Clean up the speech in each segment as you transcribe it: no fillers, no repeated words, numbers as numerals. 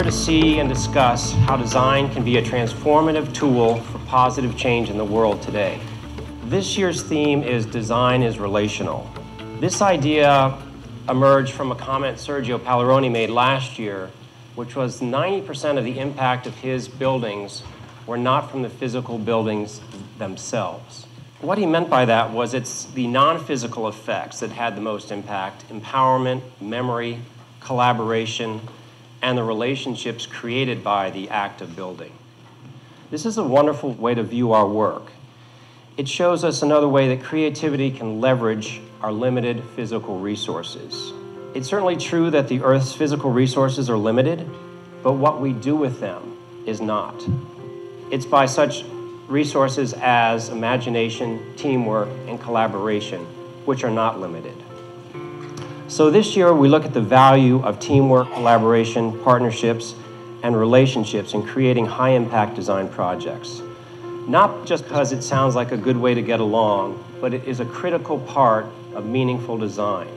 to see and discuss how design can be a transformative tool for positive change in the world today. This year's theme is Design is Relational. This idea emerged from a comment Sergio Palaroni made last year, which was 90% of the impact of his buildings were not from the physical buildings themselves. What he meant by that was it's the non-physical effects that had the most impact: empowerment, memory, collaboration, and the relationships created by the act of building. This is a wonderful way to view our work. It shows us another way that creativity can leverage our limited physical resources. It's certainly true that the Earth's physical resources are limited, but what we do with them is not. It's by such resources as imagination, teamwork, and collaboration, which are not limited. So this year, we look at the value of teamwork, collaboration, partnerships, and relationships in creating high-impact design projects. Not just because it sounds like a good way to get along, but it is a critical part of meaningful design.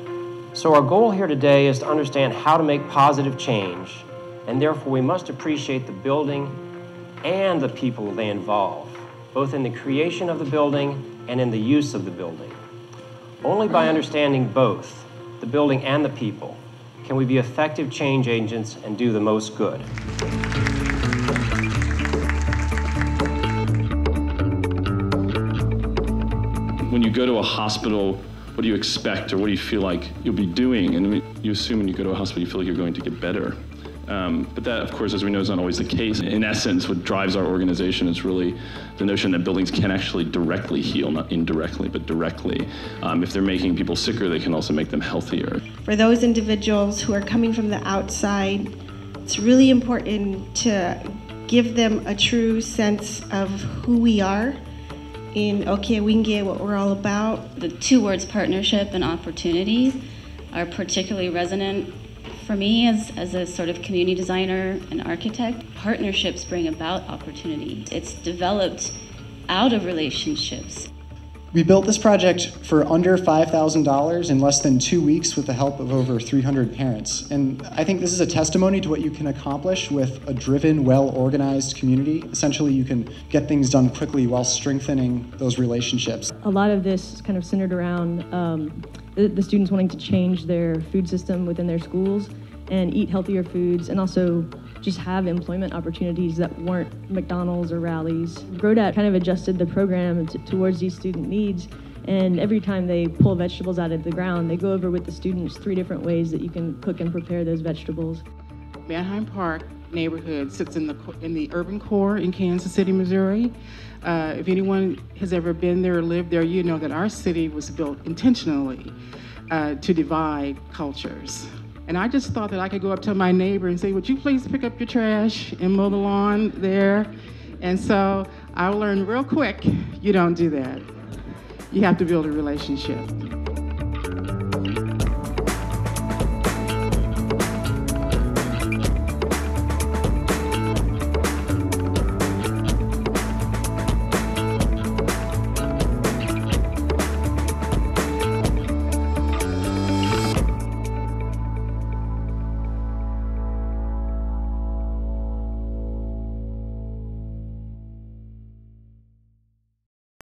So our goal here today is to understand how to make positive change, and therefore we must appreciate the building and the people they involve, both in the creation of the building and in the use of the building. Only by understanding both, the building and the people, can we be effective change agents and do the most good. When you go to a hospital, what do you expect or what do you feel like you'll be doing? And you assume when you go to a hospital, you feel like you're going to get better. But that, of course, as we know, is not always the case. In essence, what drives our organization is really the notion that buildings can actually directly heal, not indirectly, but directly. If they're making people sicker, they can also make them healthier. For those individuals who are coming from the outside, it's really important to give them a true sense of who we are in Okiawingie, what we're all about. The two words partnership and opportunity are particularly resonant for me as a sort of community designer and architect. Partnerships bring about opportunity. It's developed out of relationships. We built this project for under $5,000 in less than 2 weeks with the help of over 300 parents. And I think this is a testimony to what you can accomplish with a driven, well-organized community. Essentially, you can get things done quickly while strengthening those relationships. A lot of this is kind of centered around the students wanting to change their food system within their schools and eat healthier foods, and also just have employment opportunities that weren't McDonald's or Rally's. GrowDat kind of adjusted the program towards these student needs, and every time they pull vegetables out of the ground, they go over with the students 3 different ways that you can cook and prepare those vegetables. Manheim Park neighborhood sits in the urban core in Kansas City, Missouri. If anyone has ever been there or lived there, you know that our city was built intentionally to divide cultures. And I just thought that I could go up to my neighbor and say, would you please pick up your trash and mow the lawn there? And so I learned real quick, you don't do that. You have to build a relationship.